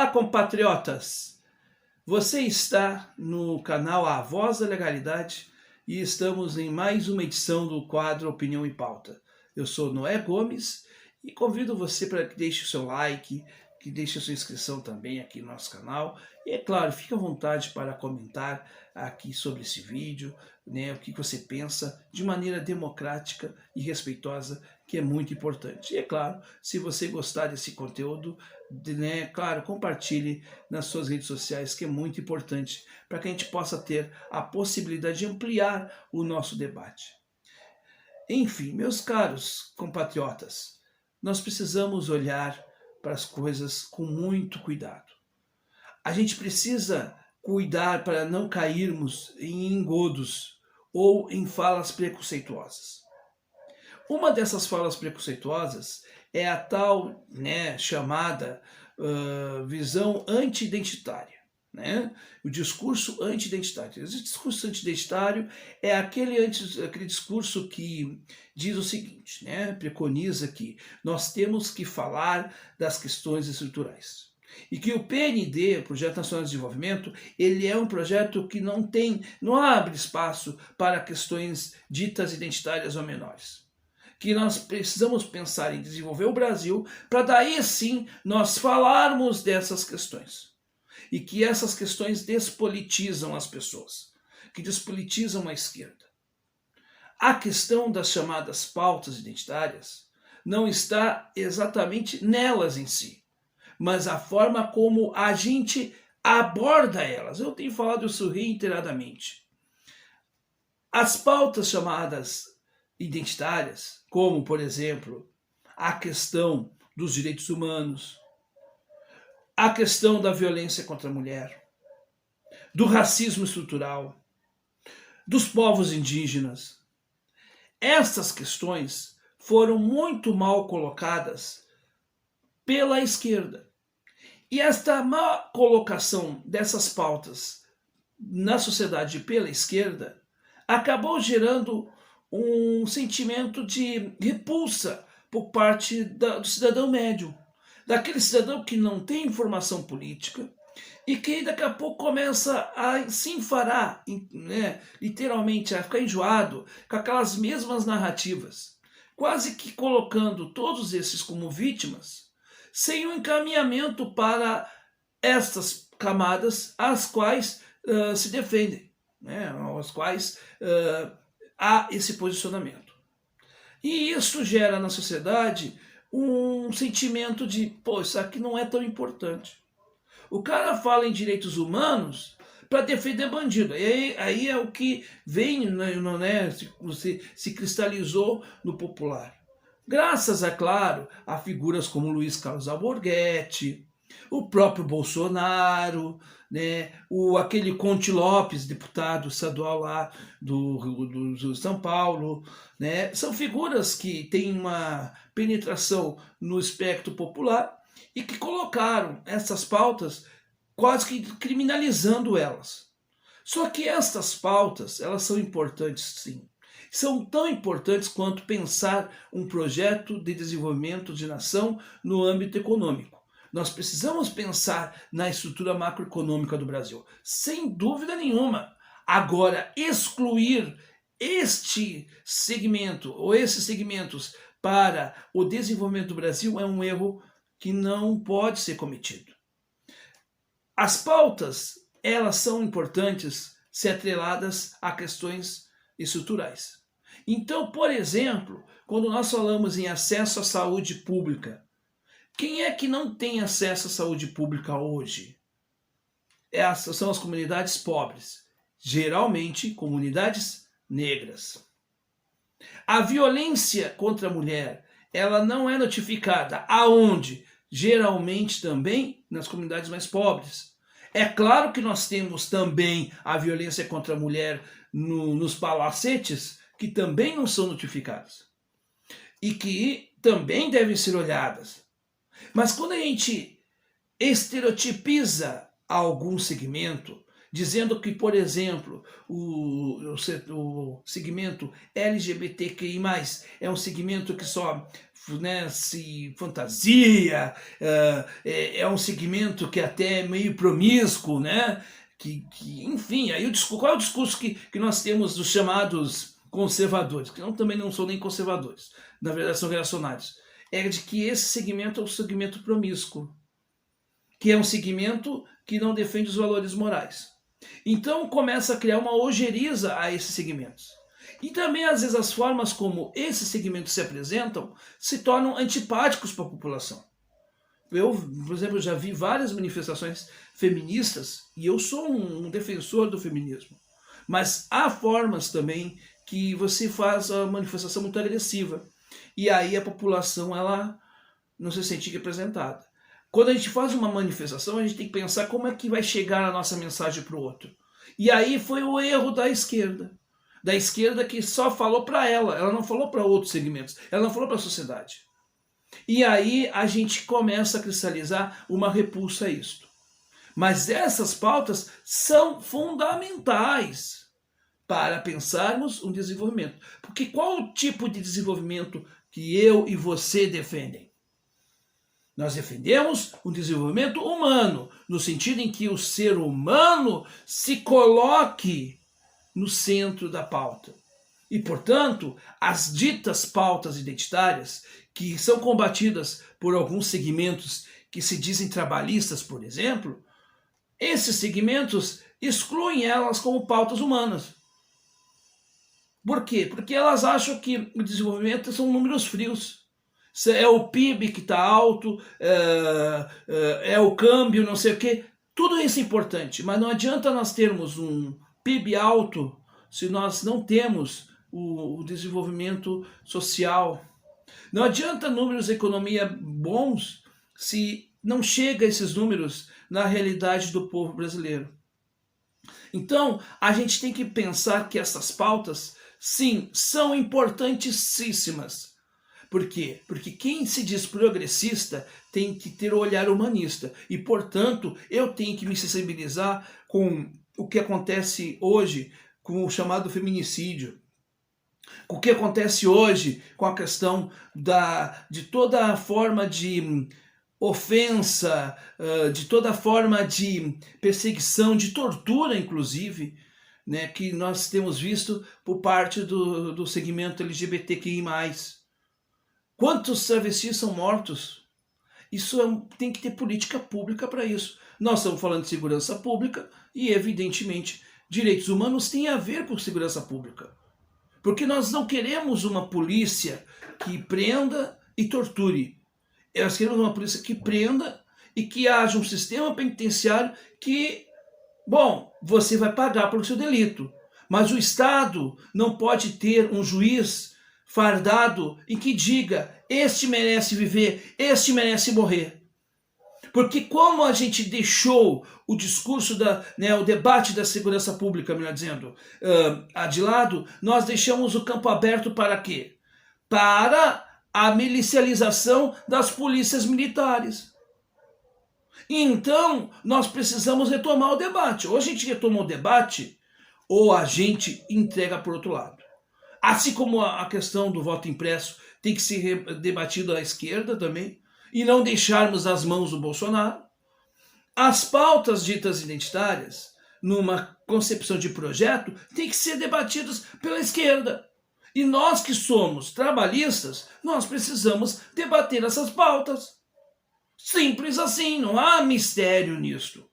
Olá, compatriotas! Você está no canal A Voz da Legalidade e estamos em mais uma edição do quadro Opinião em Pauta. Eu sou Noé Gomes e convido você para que deixe o seu like, que deixe a sua inscrição também aqui no nosso canal. E é claro, fique à vontade para comentar aqui sobre esse vídeo, né, o que você pensa de maneira democrática e respeitosa, que é muito importante. E é claro, se você gostar desse conteúdo, né, claro, compartilhe nas suas redes sociais, que é muito importante para que a gente possa ter a possibilidade de ampliar o nosso debate. Enfim, meus caros compatriotas, nós precisamos olhar para as coisas com muito cuidado. A gente precisa cuidar para não cairmos em engodos ou em falas preconceituosas. Uma dessas falas preconceituosas é a tal, né, chamada visão anti-identitária, né? O discurso anti-identitário. Esse discurso anti-identitário é aquele discurso que diz o seguinte, né? Preconiza que nós temos que falar das questões estruturais. E que o PND, Projeto Nacional de Desenvolvimento, ele é um projeto que não abre espaço para questões ditas identitárias ou menores. Que nós precisamos pensar em desenvolver o Brasil para daí sim nós falarmos dessas questões. E que essas questões despolitizam as pessoas, que despolitizam a esquerda. A questão das chamadas pautas identitárias não está exatamente nelas em si, mas a forma como a gente aborda elas. Eu tenho falado isso reiteradamente. As pautas chamadas identitárias, como, por exemplo, a questão dos direitos humanos, a questão da violência contra a mulher, do racismo estrutural, dos povos indígenas. Essas questões foram muito mal colocadas pela esquerda. E esta má colocação dessas pautas na sociedade pela esquerda acabou gerando um sentimento de repulsa por parte do cidadão médio, daquele cidadão que não tem informação política e que daqui a pouco começa a se enfarar, né, literalmente a ficar enjoado com aquelas mesmas narrativas, quase que colocando todos esses como vítimas, sem um encaminhamento para estas camadas às quais se defendem, né, às quais há esse posicionamento. E isso gera na sociedade um sentimento de, pô, isso aqui não é tão importante. O cara fala em direitos humanos para defender bandido. E aí é o que vem, né, se cristalizou no popular. Graças, é claro, a figuras como Luiz Carlos Alborguete, o próprio Bolsonaro, né, aquele Conte Lopes, deputado estadual lá do São Paulo, né, são figuras que têm uma penetração no espectro popular e que colocaram essas pautas quase que criminalizando elas. Só que estas pautas, elas são importantes sim. São tão importantes quanto pensar um projeto de desenvolvimento de nação no âmbito econômico. Nós precisamos pensar na estrutura macroeconômica do Brasil, sem dúvida nenhuma. Agora, excluir este segmento ou esses segmentos para o desenvolvimento do Brasil é um erro que não pode ser cometido. As pautas, elas são importantes se atreladas a questões estruturais. Então, por exemplo, quando nós falamos em acesso à saúde pública, quem é que não tem acesso à saúde pública hoje? Essas são as comunidades pobres, geralmente comunidades negras. A violência contra a mulher, ela não é notificada. Aonde? Geralmente também nas comunidades mais pobres. É claro que nós temos também a violência contra a mulher nos palacetes, que também não são notificadas e que também devem ser olhadas. Mas quando a gente estereotipiza algum segmento, dizendo que, por exemplo, o segmento LGBTQI+, é um segmento que só, né, se fantasia, é um segmento que até é meio promíscuo, né? Enfim, aí qual é o discurso que nós temos dos chamados conservadores, que também não são nem conservadores, na verdade são reacionários, é de que esse segmento é um segmento promíscuo, que é um segmento que não defende os valores morais. Então começa a criar uma ojeriza a esses segmentos. E também, às vezes, as formas como esses segmentos se apresentam se tornam antipáticos para a população. Eu, por exemplo, já vi várias manifestações feministas e eu sou um defensor do feminismo. Mas há formas também que você faz a manifestação muito agressiva. E aí a população ela não se sente representada. Quando a gente faz uma manifestação, a gente tem que pensar como é que vai chegar a nossa mensagem para o outro. E aí foi o erro da esquerda. Da esquerda que só falou para ela não falou para outros segmentos, ela não falou para a sociedade. E aí a gente começa a cristalizar uma repulsa a isto. Mas essas pautas são fundamentais para pensarmos um desenvolvimento. Porque qual o tipo de desenvolvimento que eu e você defendem? Nós defendemos o desenvolvimento humano, no sentido em que o ser humano se coloque no centro da pauta. E, portanto, as ditas pautas identitárias, que são combatidas por alguns segmentos que se dizem trabalhistas, por exemplo, esses segmentos excluem elas como pautas humanas. Por quê? Porque elas acham que o desenvolvimento são números frios. É o PIB que está alto, é o câmbio, não sei o quê. Tudo isso é importante, mas não adianta nós termos um PIB alto se nós não temos o desenvolvimento social. Não adianta números de economia bons se não chega esses números na realidade do povo brasileiro. Então, a gente tem que pensar que essas pautas, sim, são importantíssimas. Por quê? Porque quem se diz progressista tem que ter o olhar humanista. E, portanto, eu tenho que me sensibilizar com o que acontece hoje com o chamado feminicídio. O que acontece hoje com a questão de toda a forma de ofensa, de toda forma de perseguição, de tortura, inclusive, né, que nós temos visto por parte do segmento LGBTQI+. Quantos travestis são mortos? Isso tem que ter política pública para isso. Nós estamos falando de segurança pública e, evidentemente, direitos humanos têm a ver com segurança pública. Porque nós não queremos uma polícia que prenda e torture. Nós queremos uma polícia que prenda e que haja um sistema penitenciário que, bom, você vai pagar pelo seu delito. Mas o Estado não pode ter um juiz fardado e que diga: este merece viver, este merece morrer. Porque como a gente deixou o discurso, o debate da segurança pública, melhor dizendo, de lado, nós deixamos o campo aberto para quê? Para a milicialização das polícias militares. Então, nós precisamos retomar o debate. Ou a gente retoma o debate, ou a gente entrega por outro lado. Assim como a questão do voto impresso tem que ser debatido à esquerda também, e não deixarmos nas mãos do Bolsonaro. As pautas ditas identitárias, numa concepção de projeto, têm que ser debatidas pela esquerda. E nós que somos trabalhistas, nós precisamos debater essas pautas. Simples assim, não há mistério nisso.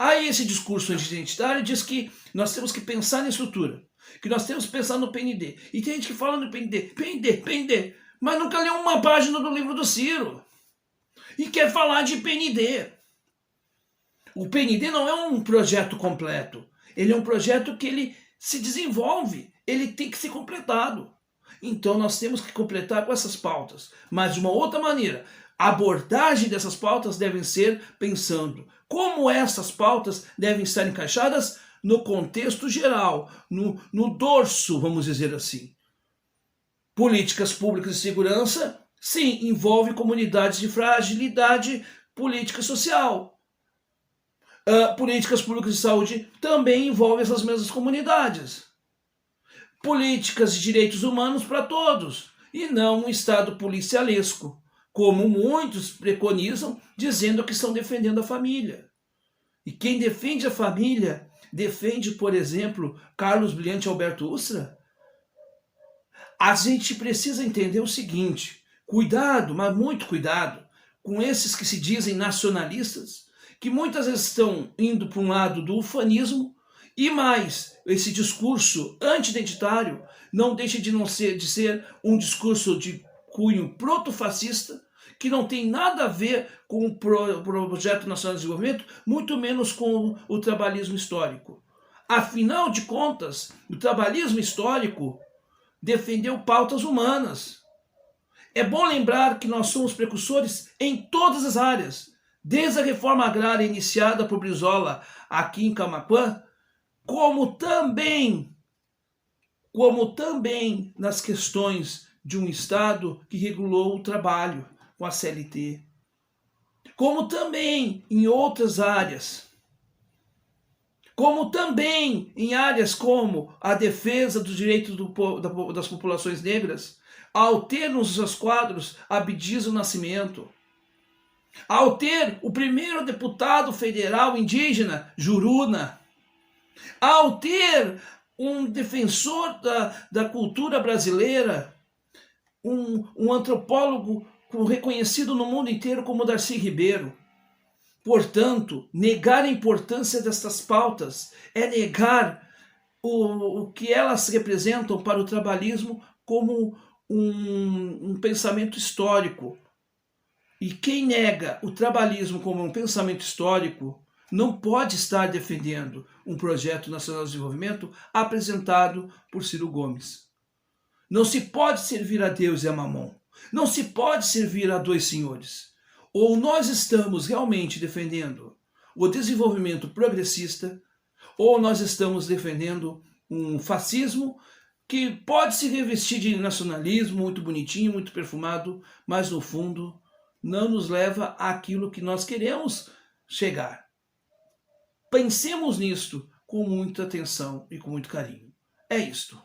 Aí esse discurso anti-identitário diz que nós temos que pensar na estrutura, que nós temos que pensar no PND. E tem gente que fala no PND, mas nunca leu uma página do livro do Ciro. E quer falar de PND. O PND não é um projeto completo. Ele é um projeto que ele se desenvolve. Ele tem que ser completado. Então nós temos que completar com essas pautas. Mas de uma outra maneira, a abordagem dessas pautas devem ser pensando como essas pautas devem estar encaixadas no contexto geral, no dorso, vamos dizer assim. Políticas públicas de segurança, sim, envolve comunidades de fragilidade política e social. Políticas públicas de saúde também envolvem essas mesmas comunidades. Políticas de direitos humanos para todos, e não um Estado policialesco, como muitos preconizam, dizendo que estão defendendo a família. E quem defende a família, defende, por exemplo, Carlos Brilhante e Alberto Ustra? A gente precisa entender o seguinte, cuidado, mas muito cuidado, com esses que se dizem nacionalistas, que muitas vezes estão indo para um lado do ufanismo, e mais, esse discurso anti-identitário não deixa de ser um discurso de cunho proto-fascista, que não tem nada a ver com o Projeto Nacional de Desenvolvimento, muito menos com o trabalhismo histórico. Afinal de contas, o trabalhismo histórico defendeu pautas humanas. É bom lembrar que nós somos precursores em todas as áreas, desde a reforma agrária iniciada por Brizola aqui em Camaquã, como também nas questões de um Estado que regulou o trabalho com a CLT, como também em outras áreas, como também em áreas como a defesa dos direitos das populações negras, ao ter nos seus quadros Abdias Nascimento, ao ter o primeiro deputado federal indígena, Juruna, ao ter um defensor da cultura brasileira, um antropólogo reconhecido no mundo inteiro como Darcy Ribeiro. Portanto, negar a importância destas pautas é negar o que elas representam para o trabalhismo como um pensamento histórico. E quem nega o trabalhismo como um pensamento histórico não pode estar defendendo um projeto nacional de desenvolvimento apresentado por Ciro Gomes. Não se pode servir a Deus e a Mamon. Não se pode servir a dois senhores. Ou nós estamos realmente defendendo o desenvolvimento progressista, ou nós estamos defendendo um fascismo que pode se revestir de nacionalismo, muito bonitinho, muito perfumado, mas no fundo não nos leva àquilo que nós queremos chegar. Pensemos nisto com muita atenção e com muito carinho. É isto.